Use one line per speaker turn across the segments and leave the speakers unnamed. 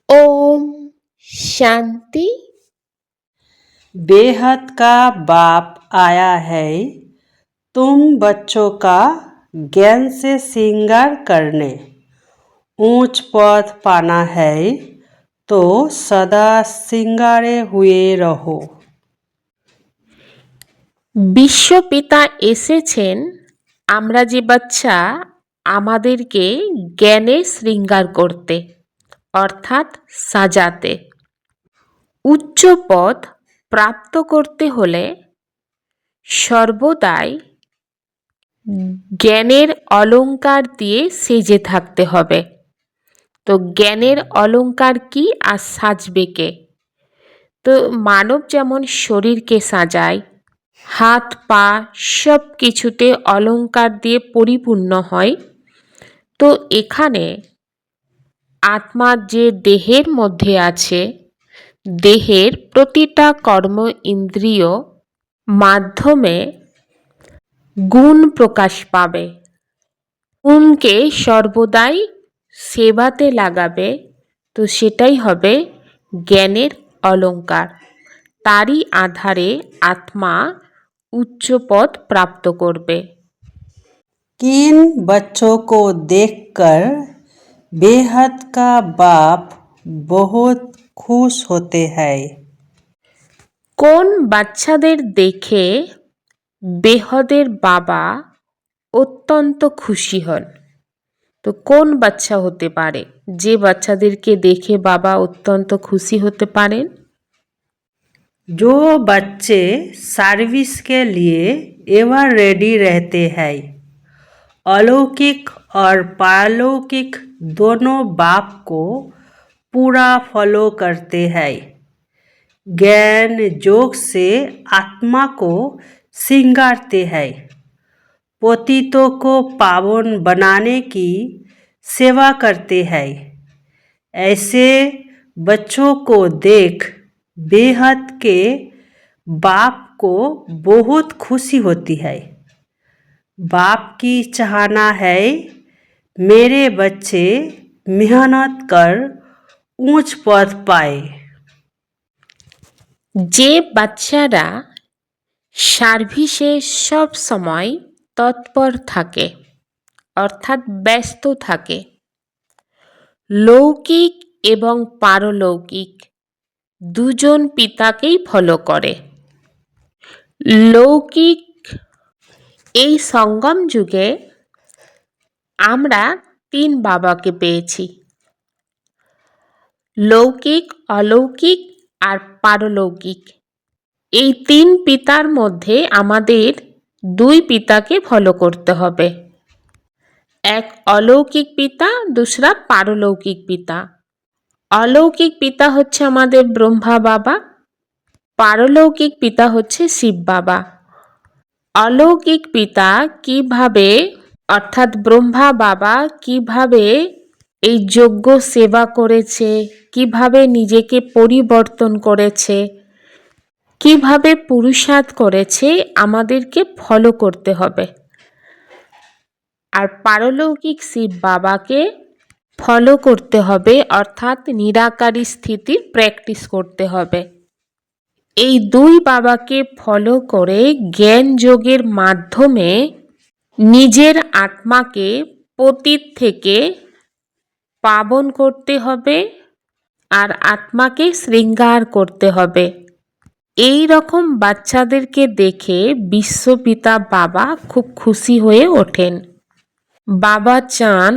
ओम शांति।
बेहद का बाप आया है तुम बच्चों का ज्ञान से श्रृंगार करने। ऊंच पद पाना है तो सदा श्रृंगारे हुए रहो।
বিশ্বপিতা এসেছেন আমরা যে বাচ্চা আমাদেরকে জ্ঞানে শৃঙ্গার করতে, অর্থাৎ সাজাতে। উচ্চ পদ প্রাপ্ত করতে হলে সর্বদাই জ্ঞানের অলংকার দিয়ে সেজে থাকতে হবে। তো জ্ঞানের অলংকার কি আর সাজবে কে? তো মানব যেমন শরীরকে সাজায়, হাত পা সব কিছুতে অলংকার দিয়ে পরিপূর্ণ হয়, তো এখানে আত্মা যে দেহের মধ্যে আছে, দেহের প্রতিটা কর্ম ইন্দ্রিয় মাধ্যমে গুণ প্রকাশ পাবে। গুণকে সর্বদাই সেবাতে লাগাবে, তো সেটাই হবে জ্ঞানের অলংকার। তারই আধারে আত্মা उच्च पद प्राप्त करबे।
किन बच्चों को देखकर बेहद का बाप बहुत खुश होते हैं?
কোন বাচ্চাদের দেখে বেহদের বাবা অত্যন্ত খুশি হন? তো কোন বাচ্চা হতে পারে যে বাচ্চাদেরকে দেখে বাবা অত্যন্ত খুশি হতে পারেন?
जो बच्चे सर्विस के लिए एवर रेडी रहते हैं, अलौकिक और पारलौकिक दोनों बाप को पूरा फॉलो करते हैं। ज्ञान योग से आत्मा को श्रृंगारते हैं, पतितों को पावन बनाने की सेवा करते हैं। ऐसे बच्चों को देख बेहद के बाप को बहुत खुशी होती है। बाप की चाहना है मेरे बच्चे मेहनत कर ऊंच पद पाए।
যে বাচ্চারা সার্ভিসে সব সময় তৎপর থাকে, অর্থাৎ ব্যস্ত থাকে, লৌকিক এবং পারলৌকিক দুজন পিতাকেই ফলো করে। লৌকিক এই সঙ্গম যুগে আমরা তিন বাবাকে পেয়েছি, লৌকিক, অলৌকিক আর পারলৌকিক। এই তিন পিতার মধ্যে আমাদের দুই পিতাকে ফলো করতে হবে, এক অলৌকিক পিতা, দুসরা পারলৌকিক পিতা। অলৌকিক পিতা হচ্ছে আমাদের ব্রহ্মা বাবা, পারলৌকিক পিতা হচ্ছে শিব বাবা। অলৌকিক পিতা কিভাবে, অর্থাৎ ব্রহ্মা বাবা কিভাবে এই যজ্ঞ সেবা করেছে, কিভাবে নিজেকে পরিবর্তন করেছে, কিভাবে পুরুষার্থ করেছে, আমাদেরকে ফলো করতে হবে। আর পারলৌকিক শিব বাবাকে ফলো করতে হবে, অর্থাৎ নিরাকারী স্থিতির প্র্যাকটিস করতে হবে। এই দুই বাবাকে ফলো করে জ্ঞান যোগের মাধ্যমে নিজের আত্মাকে পতিত থেকে পাবন করতে হবে আর আত্মাকে শৃঙ্গার করতে হবে। এই রকম বাচ্চাদেরকে দেখে বিশ্বপিতা বাবা খুব খুশি হয়ে ওঠেন। বাবা চান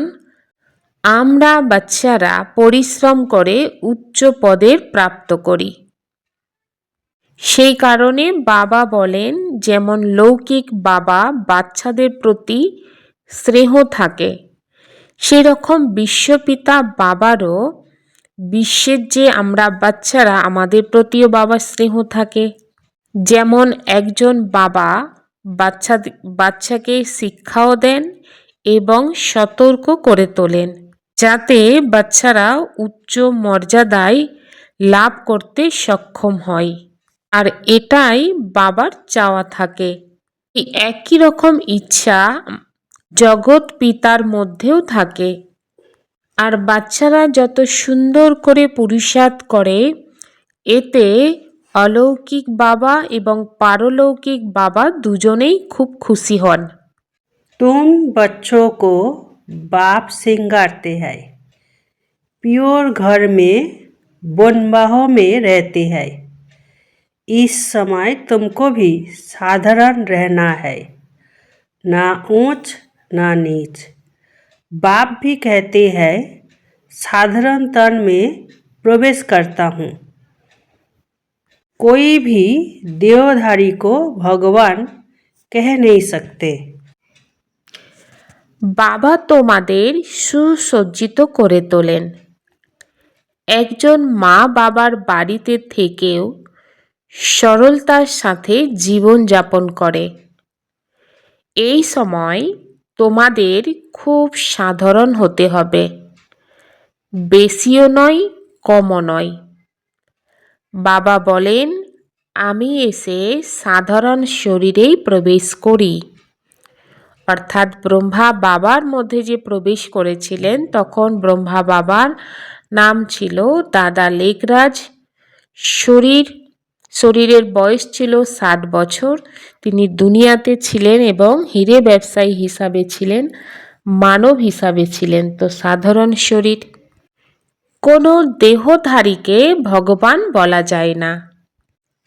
আমরা বাচ্চারা পরিশ্রম করে উচ্চ পদের প্রাপ্ত করি। সেই কারণে বাবা বলেন, যেমন লৌকিক বাবা বাচ্চাদের প্রতি স্নেহ থাকে, সেরকম বিশ্বপিতা বাবারও বিশ্বের যে আমরা বাচ্চারা আমাদের প্রতিও বাবার স্নেহ থাকে। যেমন একজন বাবা বাচ্চাকে শিক্ষাও দেন এবং সতর্ক করে তোলেন, যাতে বাচ্চারা উচ্চ মর্যাদায় লাভ করতে সক্ষম হয়। আর এটাই বাবার চাওয়া থাকে। একই রকম ইচ্ছা জগৎ পিতার মধ্যেও থাকে। আর বাচ্চারা যত সুন্দর করে পুরুষার্থ করে, এতে অলৌকিক বাবা এবং পারলৌকিক বাবা দুজনেই খুব খুশি হন।
तुम बच्चों को बाप सिंगारते हैं, प्योर घर में बनबाहों में रहते हैं। इस समय तुमको भी साधारण रहना है, ना ऊंच ना नीच। बाप भी कहते हैं साधारण तन में प्रवेश करता हूँ। कोई भी देवधारी को भगवान कह नहीं सकते।
বাবা তোমাদের সুসজ্জিত করে তোলেন। একজন মা বাবার বাড়িতে থেকেও সরলতার সাথে জীবন যাপন করে। এই সময় তোমাদের খুব সাধারণ হতে হবে, বেশিও নয় কমও নয়। বাবা বলেন, আমি এসে সাধারণ শরীরেই প্রবেশ করি। অর্থাৎ ব্রহ্মা বাবার মধ্যে যে প্রবেশ করেছিলেন, তখন ব্রহ্মা বাবার নাম ছিল দাদা লেকরাজ। শরীরের বয়স ছিল 60 বছর। তিনি দুনিয়াতে ছিলেন এবং হীরে ব্যবসায়ী হিসাবে ছিলেন, মানব হিসাবে ছিলেন। তো সাধারণ শরীর। কোনো দেহধারীকে ভগবান বলা যায় না,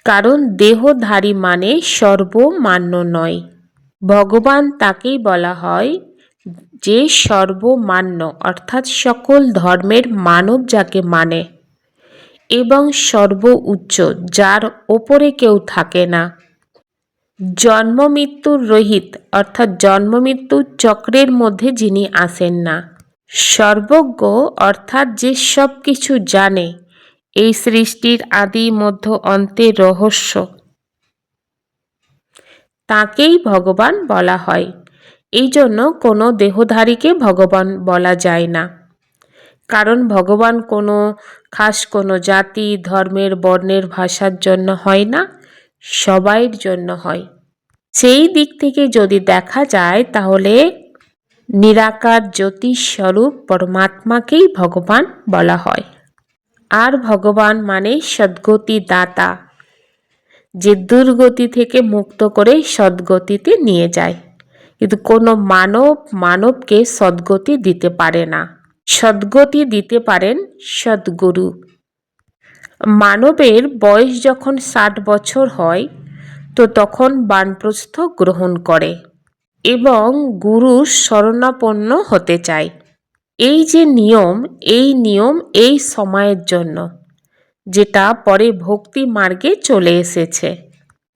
কারণ দেহধারী মানে সর্বমান্য নয়। ভগবান তাকেই বলা হয় যে সর্বমান্য, অর্থাৎ সকল ধর্মের মানব যাকে মানে, এবং সর্ব উচ্চ, যার ওপরে কেউ থাকে না। জন্ম মৃত্যুর রহিত, অর্থাৎ জন্ম মৃত্যুর চক্রের মধ্যে যিনি আসেন না। সর্বজ্ঞ, অর্থাৎ যে সব কিছু জানে, এই সৃষ্টির আদি মধ্য অন্তের রহস্য, তাকেই ভগবান বলা হয়। এই জন্য কোনো দেহধারীকে ভগবান বলা যায় না, কারণ ভগবান কোনো খাস কোনো জাতি, ধর্মের, বর্ণের, ভাষার জন্য হয় না, সবাইয়ের জন্য হয়। সেই দিক থেকে যদি দেখা যায়, তাহলে নিরাকার জ্যোতিষ স্বরূপ পরমাত্মাকেই ভগবান বলা হয়। আর ভগবান মানে সদ্গতি দাতা, যে দুর্গতি থেকে মুক্ত করে সদ্গতিতে নিয়ে যায়। কিন্তু কোনো মানবকে সদ্গতি দিতে পারে না। সদ্গতি দিতে পারেন সদ্গুরু। মানবের বয়স যখন 60 বছর হয়, তো তখন বানপ্রস্থ গ্রহণ করে এবং গুরুর শরণাপন্ন হতে চায়। এই যে নিয়ম, এই নিয়ম এই সময়ের জন্য, যেটা পরে ভক্তি মার্গে চলে এসেছে।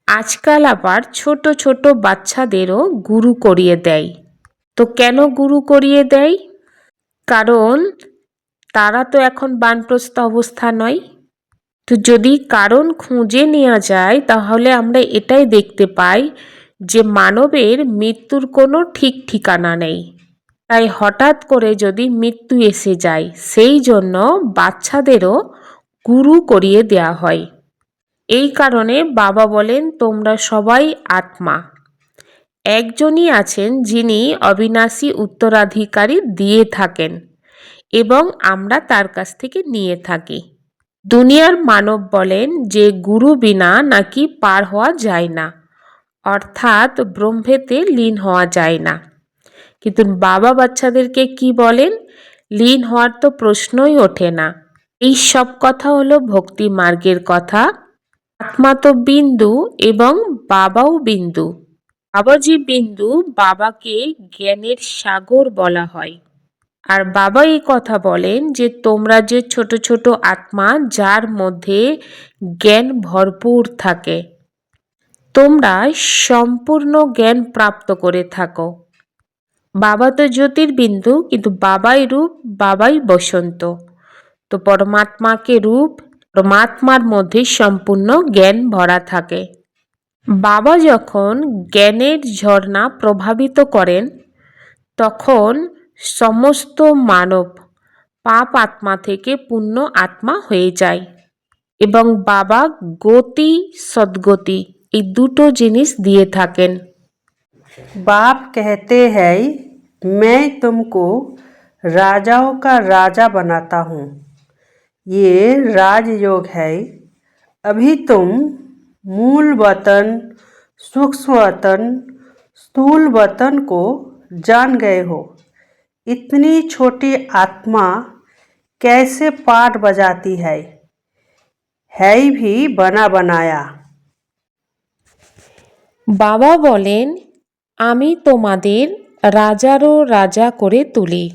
আজকাল আবার ছোট ছোট বাচ্চাদেরও গুরু করিয়ে দেয়। তো কেন গুরু করিয়ে দেয়? কারণ তারা তো এখন বানপ্রস্থ অবস্থা নয়। তো যদি কারণ খুঁজে নেওয়া যায়, তাহলে আমরা এটাই দেখতে পাই যে মানবের মৃত্যুর কোনো ঠিক ঠিকানা নেই। তাই হঠাৎ করে যদি মৃত্যু এসে যায়, সেই জন্য বাচ্চাদেরও গুরু করিয়ে দেওয়া হয়। এই কারণে বাবা বলেন, তোমরা সবাই আত্মা। একজনই আছেন যিনি অবিনাশী উত্তরাধিকারী দিয়ে থাকেন এবং আমরা তার কাছ থেকে নিয়ে থাকি। দুনিয়ার মানব বলেন যে গুরু বিনা নাকি পার হওয়া যায় না, অর্থাৎ ব্রহ্মেতে লীন হওয়া যায় না। কিন্তু বাবা বাচ্চাদেরকে কি বলেন? লীন হওয়ার তো প্রশ্নই ওঠে না। এই সব কথা হলো ভক্তি মার্গের কথা। আত্মা তো বিন্দু এবং বাবাও বিন্দু। বাবাজি বিন্দু, বাবাকে জ্ঞানের সাগর বলা হয়। আর বাবা এই কথা বলেন যে তোমরা যে ছোট ছোট আত্মা, যার মধ্যে জ্ঞান ভরপুর থাকে, তোমরা সম্পূর্ণ জ্ঞান প্রাপ্ত করে থাকো। বাবা তো জ্যোতির্বিন্দু, কিন্তু বাবাই রূপ, বাবাই বসন্ত। তো পরমাত্মাকে রূপ, পরমাত্মার মধ্যে সম্পূর্ণ জ্ঞান ভরা থাকে। বাবা যখন জ্ঞানের ঝর্ণা প্রভাবিত করেন, তখন সমস্ত মানব পাপ আত্মা থেকে পুণ্য আত্মা হয়ে যায়। এবং বাবা গতি, সদ্গতি, এই দুটো জিনিস দিয়ে থাকেন।
बाप कहते हैं मैं तुमको राजाओं का राजा बनाता हूँ। ये राजयोग है। अभी तुम मूल वतन, सूक्ष्म वतन, स्थूल वतन को जान गए हो। इतनी छोटी आत्मा कैसे पाठ बजाती है भी बना बनाया।
বাবা বলেন, আমি তোমাদের রাজারও রাজা করে তুলি।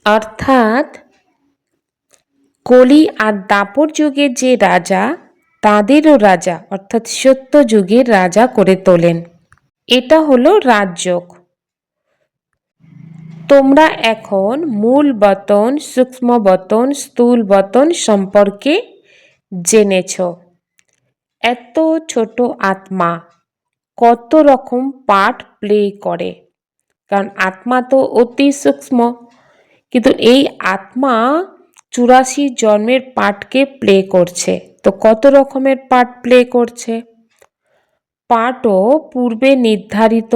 অর্থাৎ কলি আর দাপর যুগের যে রাজা, তাদেরও রাজা অর্থাৎ সত্য যুগের রাজা করে তোলেন। এটা হলো রাজযোগ। তোমরা এখন মূল বতন, সূক্ষ্ম বতন, স্থূল বতন সম্পর্কে জেনেছ। এত ছোট আত্মা কত রকম পার্ট প্লে করে, কারণ আত্মা তো অতি সূক্ষ্ম, কিন্তু এই আত্মা 84 জন্মের পার্টকে প্লে করছে। তো কত রকমের পার্ট প্লে করছে? পার্টও পূর্বে নির্ধারিত।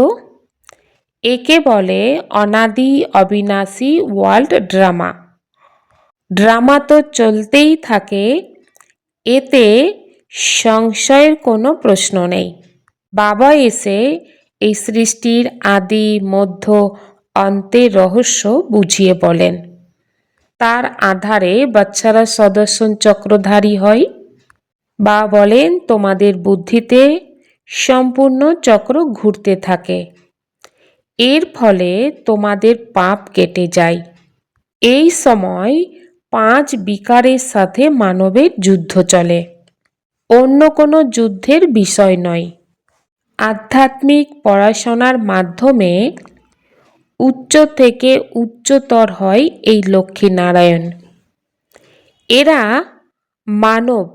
একে বলে অনাদি অবিনাশী ওয়ার্ল্ড ড্রামা। ড্রামা তো চলতেই থাকে, এতে সংশয়ের কোনো প্রশ্ন নেই। বাবা এসে এই সৃষ্টির আদি, মধ্য, অন্তের রহস্য বুঝিয়ে বলেন। তার আধারে বাচ্চারা সুদর্শন চক্রধারী হয়। বা বলেন, তোমাদের বুদ্ধিতে সম্পূর্ণ চক্র ঘুরতে থাকে। এর ফলে তোমাদের পাপ কেটে যায়। এই সময় 5 বিকারের সাথে মানবের যুদ্ধ চলে। অন্য কোনো যুদ্ধের বিষয় নয়। আধ্যাত্মিক পড়াশোনার মাধ্যমে উচ্চ থেকে উচ্চতর হয় এই লক্ষ্মীনারায়ণ। এরা মানব,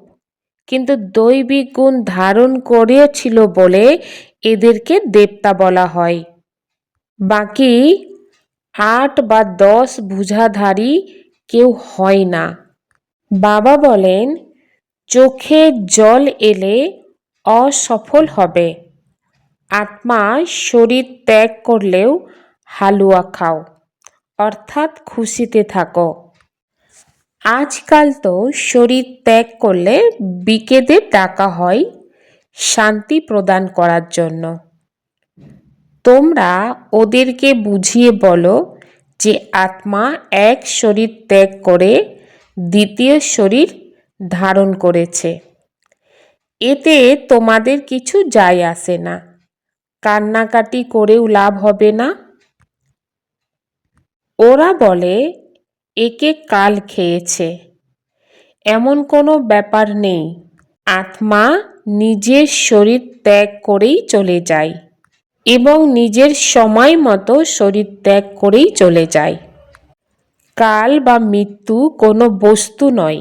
কিন্তু দৈবিক গুণ ধারণ করেছিল বলে এদেরকে দেবতা বলা হয়। বাকি 8 বা 10 ভুজাধারী কেউ হয় না। বাবা বলেন, চোখে জল এলে অসফল হবে। আত্মা শরীর ত্যাগ করলেও হালুয়া খাও, অর্থাৎ খুশিতে থাকো। আজকাল তো শরীর ত্যাগ করলে বিকেদের ডাকা হয় শান্তি প্রদান করার জন্য। তোমরা ওদেরকে বুঝিয়ে বলো যে আত্মা এক শরীর ত্যাগ করে দ্বিতীয় শরীর ধারণ করেছে। এতে তোমাদের কিছু যায় আসে না। কান্নাকাটি করেও লাভ হবে না। ওরা বলে, একে কাল খেয়েছে। এমন কোনো ব্যাপার নেই। আত্মা নিজের শরীর ত্যাগ করেই চলে যায় এবং নিজের সময় মতো শরীর ত্যাগ করেই চলে যায়। কাল বা মৃত্যু কোনো বস্তু নয়।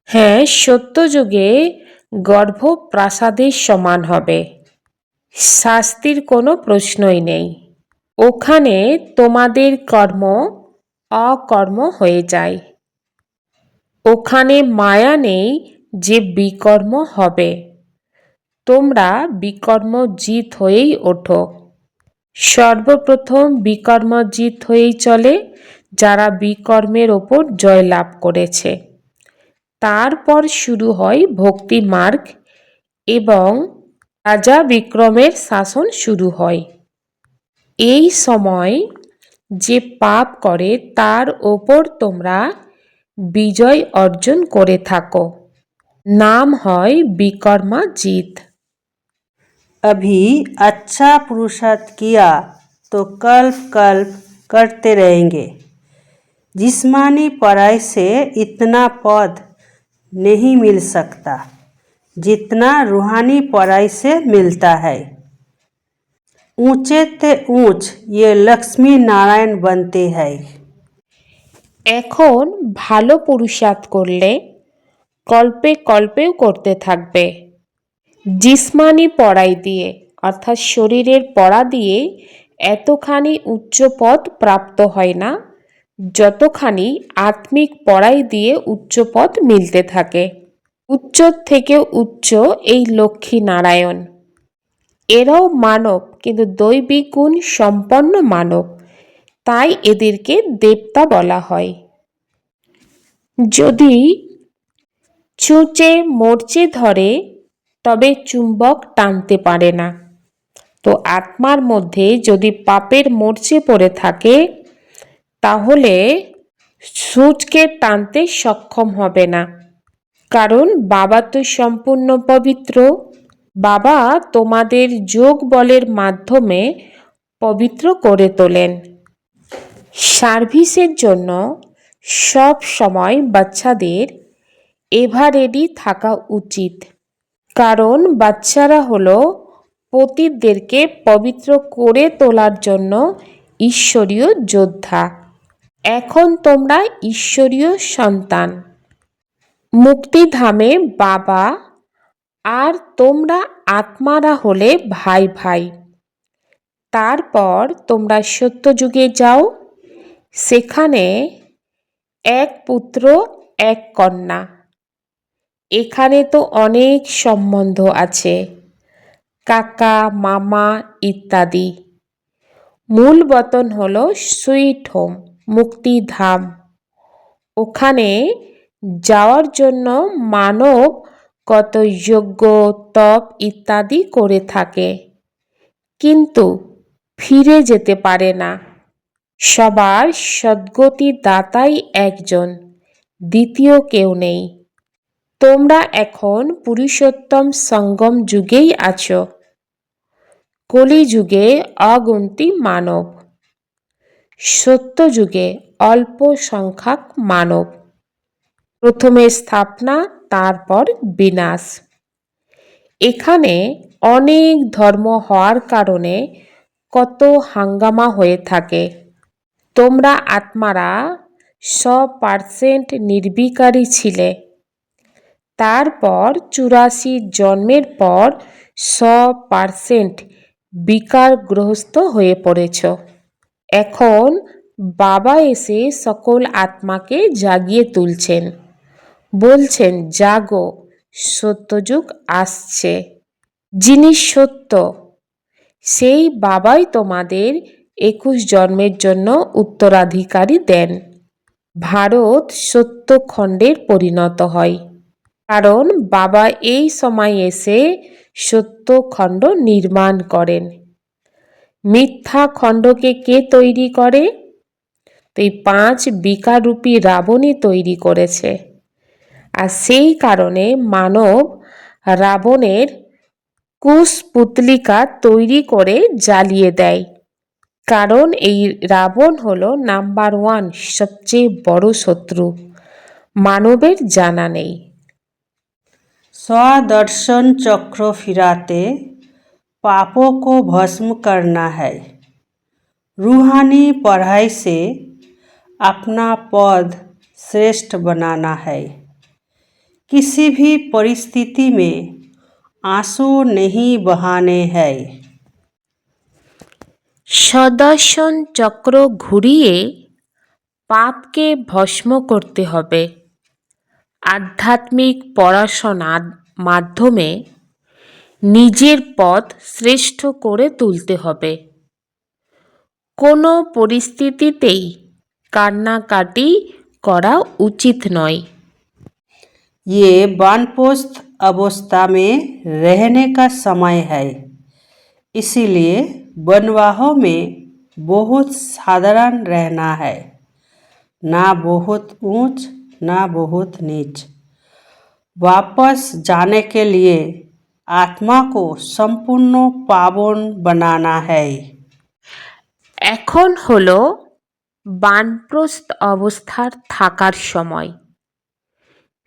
হ্যাঁ, সত্যযুগে গর্ভপ্রাসাদের সমান হবে। শাস্তির কোনো প্রশ্নই নেই। ওখানে তোমাদের কর্ম অকর্ম হয়ে যায়। ওখানে মায়া নেই যে বিকর্ম হবে। তোমরা বিকর্মজিৎ হয়েই ওঠো। সর্বপ্রথম বিকর্মজিৎ হয়েই চলে যারা বিকর্মের ওপর জয়লাভ করেছে। তারপর শুরু হয় ভক্তি মার্গ এবং রাজা বিক্রমের শাসন শুরু হয়। এই সময় যে পাপ করে তার ওপর তোমরা বিজয় অর্জন করে থাকো। নাম হয় বিকর্মাজিৎ।
अभी अच्छा पुरुषार्थ किया तो कल्प कल्प करते रहेंगे। जिस्मानी पढ़ाई से इतना पद नहीं मिल सकता जितना रूहानी पढ़ाई से मिलता है। ऊंचे ते ऊंच ये लक्ष्मी नारायण बनते हैं।
এখন ভালো পুরুষার্থ করলে কল্পে কল্পেও করতে থাকবে। জিসমানি পড়াই দিয়ে অর্থাৎ শরীরের পড়া দিয়ে এতখানি উচ্চ পদ প্রাপ্ত হয় না যতখানি আত্মিক পড়াই দিয়ে উচ্চ পদ মিলতে থাকে। উচ্চ থেকে উচ্চ এই লক্ষ্মী নারায়ণ। এরাও মানব, কিন্তু দৈবিক গুণ সম্পন্ন মানব। তাই এদেরকে দেবতা বলা হয়। যদি চুঁচে মরচে ধরে তবে চুম্বক টানতে পারে না। তো আত্মার মধ্যে যদি পাপের মরচে পড়ে থাকে তাহলে সূঁচকে টানতে সক্ষম হবে না, কারণ বাবা তো সম্পূর্ণ পবিত্র। বাবা তোমাদের যোগ বলের মাধ্যমে পবিত্র করে তোলেন। সার্ভিসের জন্য সব সময় বাচ্চাদের এভারেডি থাকা উচিত, কারণ বাচ্চারা হলো পতিতদেরকে পবিত্র করে তোলার জন্য ঈশ্বরীয় যোদ্ধা। এখন তোমরা ঈশ্বরীয় সন্তান। মুক্তিধামে বাবা আর তোমরা আত্মারা হলে ভাই ভাই। তারপর তোমরা সত্যযুগে যাও, সেখানে এক পুত্র এক কন্যা। এখানে তো অনেক সম্বন্ধ আছে, কাকা মামা ইত্যাদি। মূল বতন হলো সুইট হোম, মুক্তিধাম। ওখানে যাওয়ার জন্য মানব কত যজ্ঞ তপ ইত্যাদি করে থাকে, কিন্তু ফিরে যেতে পারে না। সবার সদ্গতি দাতাই একজন, দ্বিতীয় কেউ নেই। তোমরা এখন পুরুষোত্তম সঙ্গম যুগেই আছো। কলিযুগে অগুন্তি মানব, সত্যযুগে অল্প সংখ্যক মানব। প্রথমে স্থাপনা, তারপর বিনাশ। এখানে অনেক ধর্ম হওয়ার কারণে কত হাঙ্গামা হয়ে থাকে। তোমরা আত্মারা 100% নির্বিকারী ছিলে, তারপর 84 জন্মের পর 100% বিকারগ্রস্ত হয়ে পড়েছ। এখন বাবা এসে সকল আত্মাকে জাগিয়ে তুলছেন, বলছেন জাগো, সত্যযুগ আসছে। যিনি সত্য, সেই বাবাই তোমাদের 21 জন্মের জন্য উত্তরাধিকারী দেন। ভারত সত্যখণ্ডের পরিণত হয়, কারণ বাবা এই সময় এসে সত্যখণ্ড নির্মাণ করেন। মিথ্যা খণ্ডকে কে তৈরি করে? তো এই 5 বিকাররূপী রাবণই তৈরি করেছে। আর সেই কারণে মানব রাবণের কুশপুতলিকা তৈরি করে জ্বালিয়ে দেয়, কারণ এই রাবণ হলো নাম্বার 1 সবচেয়ে বড় শত্রু। মানবের জানা নেই।
स्वदर्शन चक्र फिराते पापों को भस्म करना है। रूहानी पढ़ाई से अपना पद श्रेष्ठ बनाना है। किसी भी परिस्थिति में आंसू नहीं बहाने हैं।
সদর্শন চক্র ঘুরিয়ে পাপকে ভস্ম করতে হবে। আধ্যাত্মিক পড়াশোনার মাধ্যমে নিজের পথ শ্রেষ্ঠ করে তুলতে হবে। কোনো পরিস্থিতিতেই কান্নাকাটি করা উচিত নয়।
ये वानप्रस्थ अवस्था में रहने का समय है, इसीलिए वनवाहों में बहुत साधारण रहना है, ना बहुत ऊंच ना बहुत नीच। वापस जाने के लिए आत्मा को संपूर्ण पावन बनाना है।
এখন হলো বানপ্রস্থ অবস্থার থাকার সময়।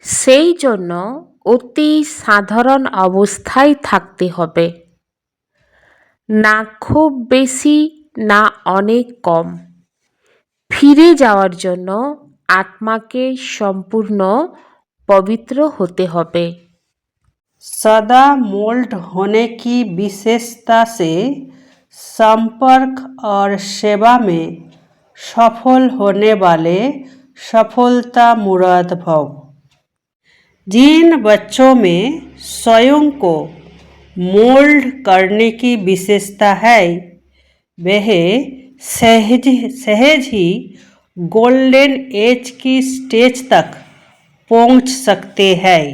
সেই জন্য অতি সাধারণ অবস্থায় থাকতে হবে, না খুব বেশি না অনেক কম। ফিরে যাওয়ার জন্য আত্মাকে সম্পূর্ণ পবিত্র হতে হবে।
सदा मोल्ड होने की विशेषता से संपर्क और सेवा में सफल होने वाले सफलता मुराद भव। जिन बच्चों में स्वयं को मोल्ड करने की विशेषता है, वह सहज सहज ही गोल्डन एज की स्टेज तक पहुंच सकते हैं।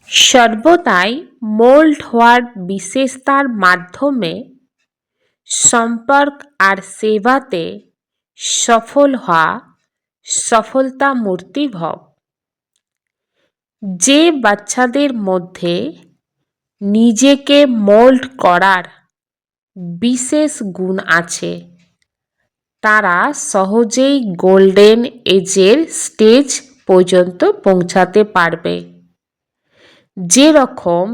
সর্বদাই মোল্ড হওয়ার বিশেষতার মাধ্যমে সম্পর্ক আর সেবাতে সফল হওয়া সফলতা মূর্তিভব। যে বাচ্চাদের মধ্যে নিজেকে মোল্ড করার বিশেষ গুণ আছে তারা সহজেই গোল্ডেন এজের স্টেজ পর্যন্ত পৌঁছাতে পারবে। যেরকম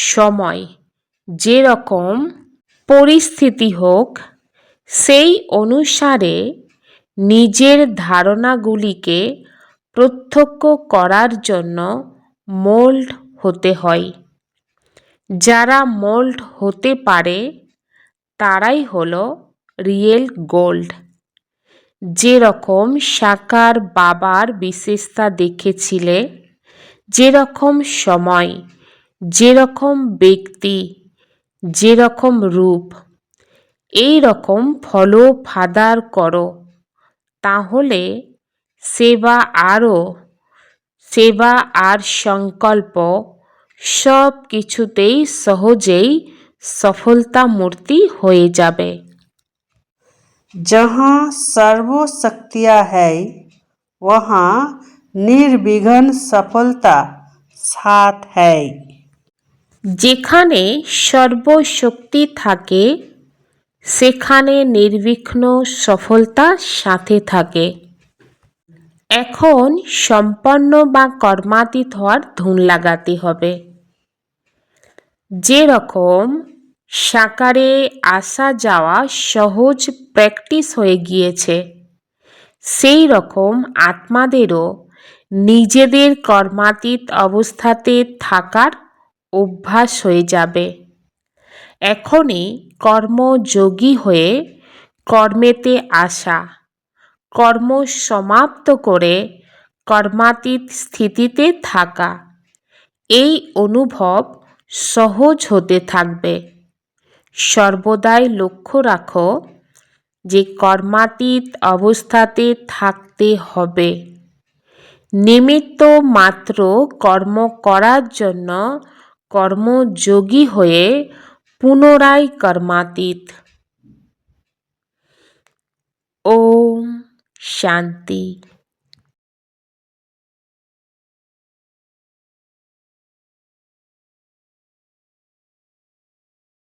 সময় যেরকম পরিস্থিতি হোক সেই অনুসারে নিজের ধারণাগুলিকে প্রত্যক্ষ করার জন্য মোল্ড হতে হয়। যারা মোল্ড হতে পারে তারাই হলো রিয়েল গোল্ড। যেরকম সাকার বাবার বিশেষতা দেখেছিলে, যেরকম সময়, যেরকম ব্যক্তি, যেরকম রূপ, এই রকম ফলো ফাদার করো, তাহলে সেবা আর সংকল্প সব কিছুতেই সহজেই সফলতা মূর্তি হয়ে যাবে।
जहाँ सर्वशक्तियाँ है वहाँ निर्विघ्न सफलता साथ है।
যেখানে সর্বশক্তি থাকে সেখানে নির্বিঘ্ন সফলতা সাথে থাকে। এখন সম্পন্ন বা কর্মাতীত হওয়ার ধুন লাগাতে হবে। যেরকম সাকারে আসা যাওয়া সহজ প্র্যাকটিস হয়ে গিয়েছে, সেই রকম আত্মাদেরও নিজেদের কর্মাতীত অবস্থাতে থাকার অভ্যাস হয়ে যাবে। এখনই কর্মযোগী হয়ে কর্মেতে আসা, কর্ম সমাপ্ত করে কর্মাতীত স্থিতিতে থাকা, এই অনুভব সহজ হতে থাকবে। সর্বদাই লক্ষ্য রাখো যে কর্মাতীত অবস্থাতে থাকতে হবে। নিমিত্ত মাত্র কর্ম করার জন্য কর্মযোগী হয়ে পুনরায় কর্মাতীত। ওম শান্তি।